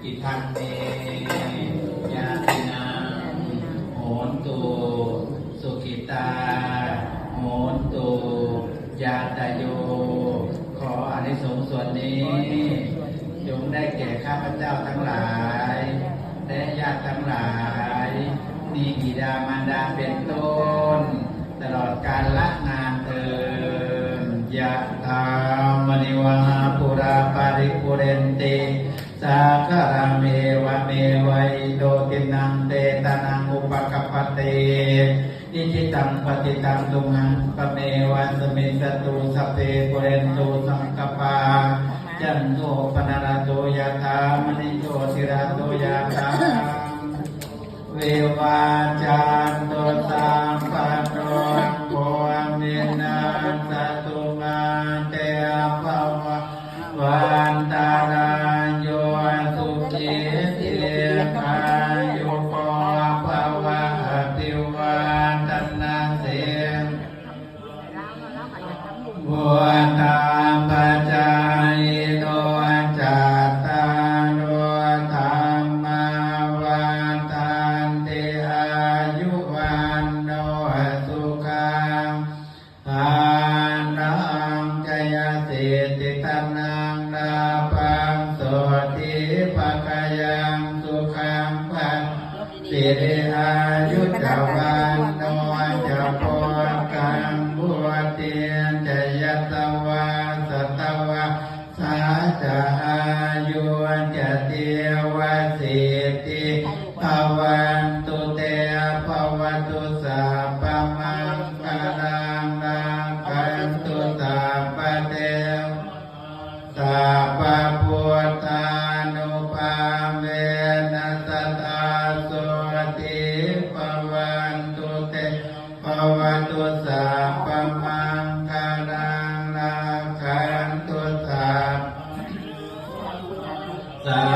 อิทังเมยาตินังโหนตุสุขิตาโหนตุยาตโยขออานิสงส์ส่วนนี้จงได้แก่ข้าพเจ้าทั้งหลายและญาติทั้งหลายมีบิดามารดาเป็นต้นตลอดกาลละนานเทินยะถามณิวหาปุราปาริปุเรนติสาคาราเมวะเมวัยโตตินังเตตานังอุปกัปปเตอิจิตังปฏิตังตุมังปะเมวัสมิสตุสัพเพปุเรนตุสังกปาจันโทปนารโตยะถามณิโชติระโตยะถาเววาจันโตสัมปันโนโกเมนะสัตุมาเตภวะวันตารายโยสุขิติกายุโกภวะอภิวันตนาเสบัวตาปัจจายโนจัตตารโอธรรมาวันตันติอายุวันโนสุขังภาลังจยสิทธิตนังนาปังโสติภคยังสุขังปันสิริอายุจวันโนจะโพกังบุเตียนจะยัตวาสัตวะสาจะอายุจะเทวสิทธิภวันตุเตภวตุสัพพมังคลังนาคันตุสัพพเทวสัพพพุทธานุภาเวนัสสตาสุติภวันตุเตภวตุสัพพมังคลั